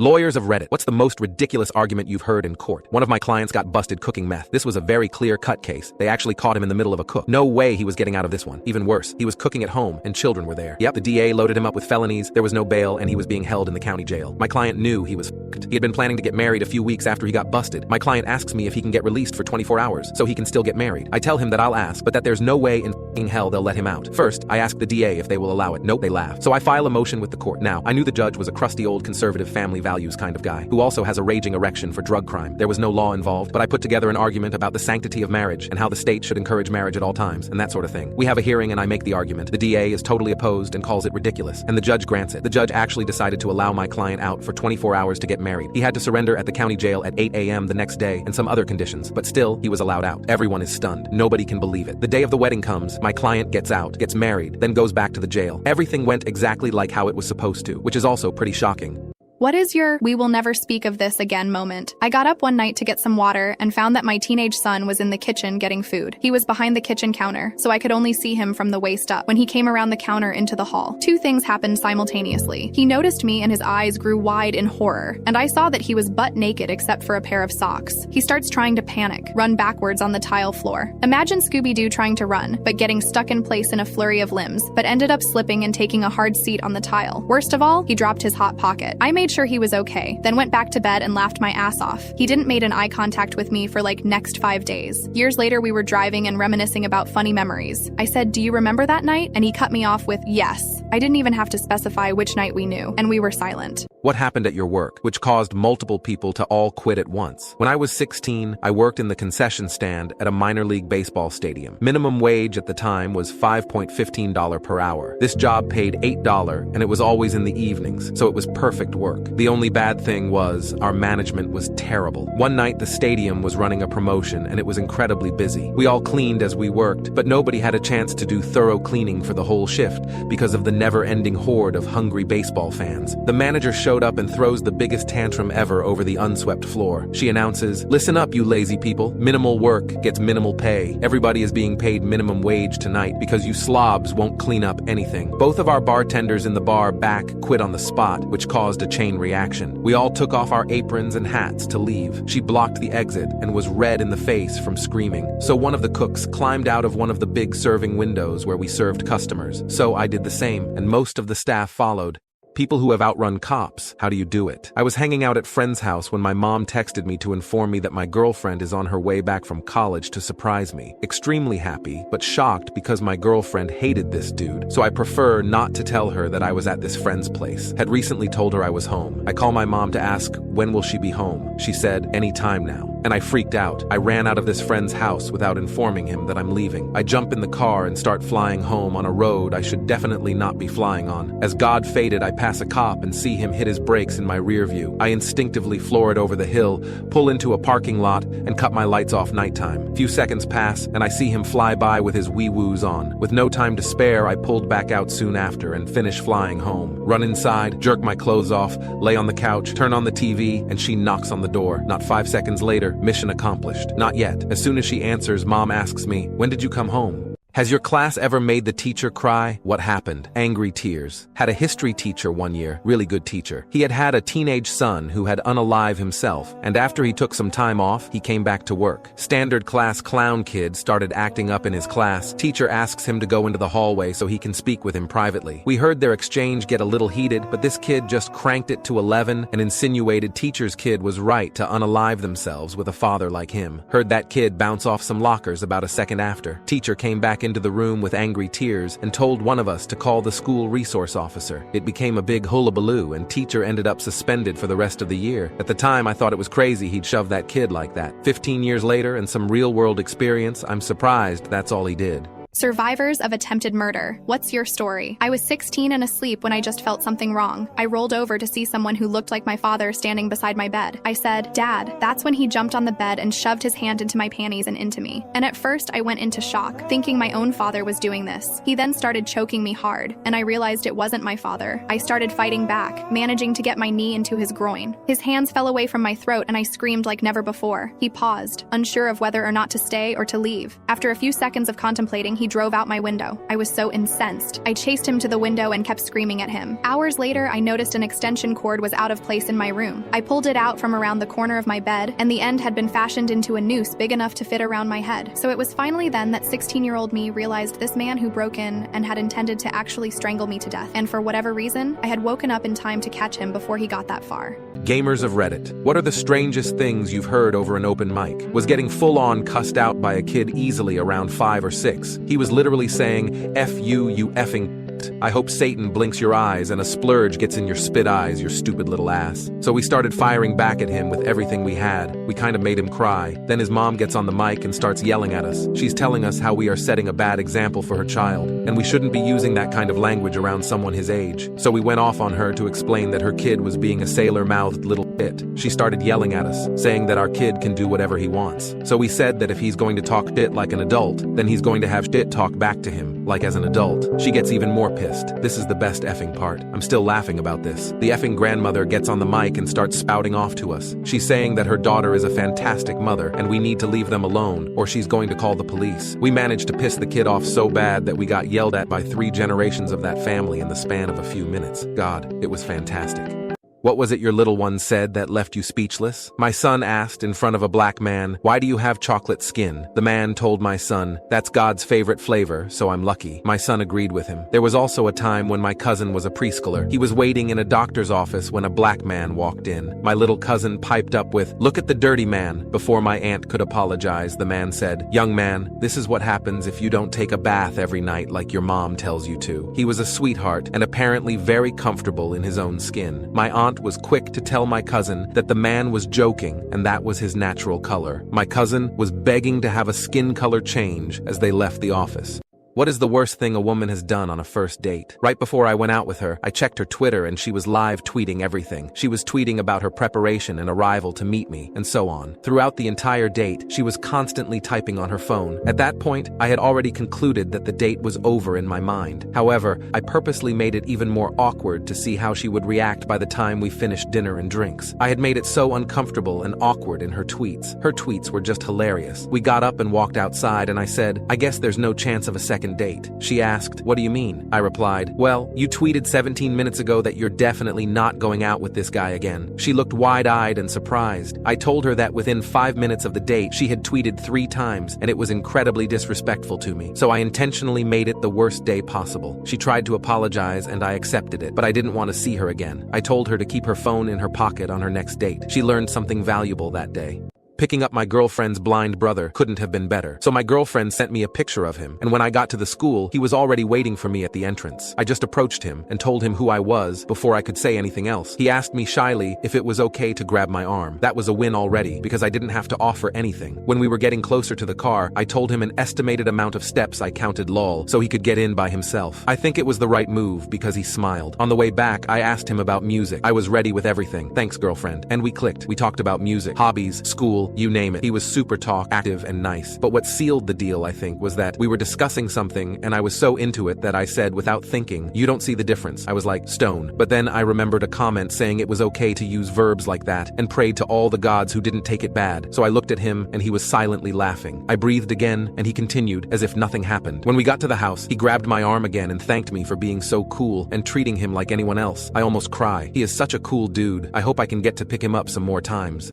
Lawyers of Reddit, what's the most ridiculous argument you've heard in court? One of my clients got busted cooking meth. This was a very clear-cut case. They actually caught him in the middle of a cook. No way he was getting out of this one. Even worse, he was cooking at home and children were there. Yep, the DA loaded him up with felonies, there was no bail, and he was being held in the county jail. My client knew he was f***ed. He had been planning to get married a few weeks after he got busted. My client asks me if he can get released for 24 hours so he can still get married. I tell him that I'll ask, but that there's no way in f***ing hell they'll let him out. First, I ask the DA if they will allow it. Nope, they laugh. So I file a motion with the court. Now, I knew the judge was a crusty old conservative family values kind of guy, who also has a raging erection for drug crime. There was no law involved, but I put together an argument about the sanctity of marriage and how the state should encourage marriage at all times, and that sort of thing. We have a hearing and I make the argument. The DA is totally opposed and calls it ridiculous, and the judge grants it. The judge actually decided to allow my client out for 24 hours to get married. He had to surrender at the county jail at 8 a.m. the next day and some other conditions, but still, he was allowed out. Everyone is stunned. Nobody can believe it. The day of the wedding comes, my client gets out, gets married, then goes back to the jail. Everything went exactly like how it was supposed to, which is also pretty shocking. What is your "we will never speak of this again" moment? I got up one night to get some water and found that my teenage son was in the kitchen getting food. He was behind the kitchen counter, so I could only see him from the waist up. When he came around the counter into the hall, two things happened simultaneously. He noticed me and his eyes grew wide in horror, and I saw that he was butt naked except for a pair of socks. He starts trying to panic, run backwards on the tile floor. Imagine Scooby-Doo trying to run, but getting stuck in place in a flurry of limbs, but ended up slipping and taking a hard seat on the tile. Worst of all, he dropped his hot pocket. I made sure he was okay, then went back to bed and laughed my ass off. He didn't make an eye contact with me for like next 5 days. Years later, we were driving and reminiscing about funny memories. I said, "Do you remember that night?" And he cut me off with, "Yes." I didn't even have to specify which night we knew, and we were silent. What happened at your work, which caused multiple people to all quit at once? When I was 16, I worked in the concession stand at a minor league baseball stadium. Minimum wage at the time was $5.15 per hour. This job paid $8, and it was always in the evenings, so it was perfect work. The only bad thing was our management was terrible. One night, the stadium was running a promotion, and it was incredibly busy. We all cleaned as we worked, but nobody had a chance to do thorough cleaning for the whole shift because of the never-ending horde of hungry baseball fans. The manager showed up and throws the biggest tantrum ever over the unswept floor. She announces, "Listen up, you lazy people. Minimal work gets minimal pay. Everybody is being paid minimum wage tonight because you slobs won't clean up anything." Both of our bartenders in the bar back quit on the spot, which caused a chain reaction. We all took off our aprons and hats to leave. She blocked the exit and was red in the face from screaming. So one of the cooks climbed out of one of the big serving windows where we served customers. So I did the same, and most of the staff followed. People who have outrun cops, how do you do it? I was hanging out at friend's house when my mom texted me to inform me that my girlfriend is on her way back from college to surprise me. Extremely happy, but shocked because my girlfriend hated this dude, so I prefer not to tell her that I was at this friend's place. Had recently told her I was home. I call my mom to ask, when will she be home? She said, any time now. And I freaked out. I ran out of this friend's house without informing him that I'm leaving. I jump in the car and start flying home on a road I should definitely not be flying on. As God fated, I pass a cop and see him hit his brakes in my rear view. I instinctively floor it over the hill, pull into a parking lot, and cut my lights off nighttime. Few seconds pass, and I see him fly by with his wee-woos on. With no time to spare, I pulled back out soon after and finished flying home. Run inside, jerk my clothes off, lay on the couch, turn on the TV, and she knocks on the door. Not 5 seconds later, mission accomplished. Not yet. As soon as she answers, Mom asks me, when did you come home? Has your class ever made the teacher cry? What happened? Angry tears. Had a history teacher one year, really good teacher. He had a teenage son who had unalived himself, and after he took some time off, he came back to work. Standard class clown kid started acting up in his class. Teacher asks him to go into the hallway so he can speak with him privately. We heard their exchange get a little heated, but this kid just cranked it to 11 and insinuated teacher's kid was right to unalive themselves with a father like him. Heard that kid bounce off some lockers about a second after. Teacher came back into the room with angry tears and told one of us to call the school resource officer. It became a big hullabaloo, and teacher ended up suspended for the rest of the year. At the time, I thought it was crazy he'd shove that kid like that. 15 years later and some real-world experience, I'm surprised that's all he did. Survivors of attempted murder. What's your story? I was 16 and asleep when I just felt something wrong. I rolled over to see someone who looked like my father standing beside my bed. I said, "Dad." That's when he jumped on the bed and shoved his hand into my panties and into me. And at first I went into shock, thinking my own father was doing this. He then started choking me hard, and I realized it wasn't my father. I started fighting back, managing to get my knee into his groin. His hands fell away from my throat and I screamed like never before. He paused, unsure of whether or not to stay or to leave. After a few seconds of contemplating, he drove out my window. I was so incensed. I chased him to the window and kept screaming at him. Hours later, I noticed an extension cord was out of place in my room. I pulled it out from around the corner of my bed, and the end had been fashioned into a noose big enough to fit around my head. So it was finally then that 16-year-old me realized this man who broke in and had intended to actually strangle me to death. And for whatever reason, I had woken up in time to catch him before he got that far. Gamers of Reddit, what are the strangest things you've heard over an open mic? Was getting full-on cussed out by a kid easily around 5 or 6. He was literally saying, "F you, you effing I hope Satan blinks your eyes and a splurge gets in your spit eyes, your stupid little ass." So we started firing back at him with everything we had. We kind of made him cry. Then his mom gets on the mic and starts yelling at us. She's telling us how we are setting a bad example for her child, and we shouldn't be using that kind of language around someone his age. So we went off on her to explain that her kid was being a sailor-mouthed little shit. She started yelling at us, saying that our kid can do whatever he wants. So we said that if he's going to talk shit like an adult, then he's going to have shit talk back to him, like as an adult. She gets even more pissed. This is the best effing part. I'm still laughing about this. The effing grandmother gets on the mic and starts spouting off to us. She's saying that her daughter is a fantastic mother and we need to leave them alone or she's going to call the police. We managed to piss the kid off so bad that we got yelled at by 3 generations of that family in the span of a few minutes. God, it was fantastic. What was it your little one said that left you speechless? My son asked in front of a black man, "Why do you have chocolate skin?" The man told my son, "That's God's favorite flavor, so I'm lucky." My son agreed with him. There was also a time when my cousin was a preschooler. He was waiting in a doctor's office when a black man walked in. My little cousin piped up with, "Look at the dirty man." Before my aunt could apologize, the man said, "Young man, this is what happens if you don't take a bath every night like your mom tells you to." He was a sweetheart and apparently very comfortable in his own skin. My aunt was quick to tell my cousin that the man was joking and that was his natural color. My cousin was begging to have a skin color change as they left the office. What is the worst thing a woman has done on a first date? Right before I went out with her, I checked her Twitter and she was live tweeting everything. She was tweeting about her preparation and arrival to meet me, and so on. Throughout the entire date, she was constantly typing on her phone. At that point, I had already concluded that the date was over in my mind. However, I purposely made it even more awkward to see how she would react by the time we finished dinner and drinks. I had made it so uncomfortable and awkward in her tweets. Her tweets were just hilarious. We got up and walked outside and I said, "I guess there's no chance of a second date." She asked, "What do you mean?" I replied, "Well, you tweeted 17 minutes ago that you're definitely not going out with this guy again." She looked wide-eyed and surprised. I told her that within 5 minutes of the date, she had tweeted 3 times, and it was incredibly disrespectful to me. So I intentionally made it the worst day possible. She tried to apologize, and I accepted it, but I didn't want to see her again. I told her to keep her phone in her pocket on her next date. She learned something valuable that day. Picking up my girlfriend's blind brother couldn't have been better. So my girlfriend sent me a picture of him, and when I got to the school, he was already waiting for me at the entrance. I just approached him and told him who I was before I could say anything else. He asked me shyly if it was okay to grab my arm. That was a win already, because I didn't have to offer anything. When we were getting closer to the car, I told him an estimated amount of steps I counted lol, so he could get in by himself. I think it was the right move because he smiled. On the way back, I asked him about music. I was ready with everything. Thanks, girlfriend. And we clicked. We talked about music, hobbies, school, you name it. He was super active and nice. But what sealed the deal, I think, was that we were discussing something and I was so into it that I said without thinking, "You don't see the difference." I was like, "Stone." But then I remembered a comment saying it was okay to use verbs like that and prayed to all the gods who didn't take it bad. So I looked at him and he was silently laughing. I breathed again and he continued as if nothing happened. When we got to the house, he grabbed my arm again and thanked me for being so cool and treating him like anyone else. I almost cry. He is such a cool dude. I hope I can get to pick him up some more times.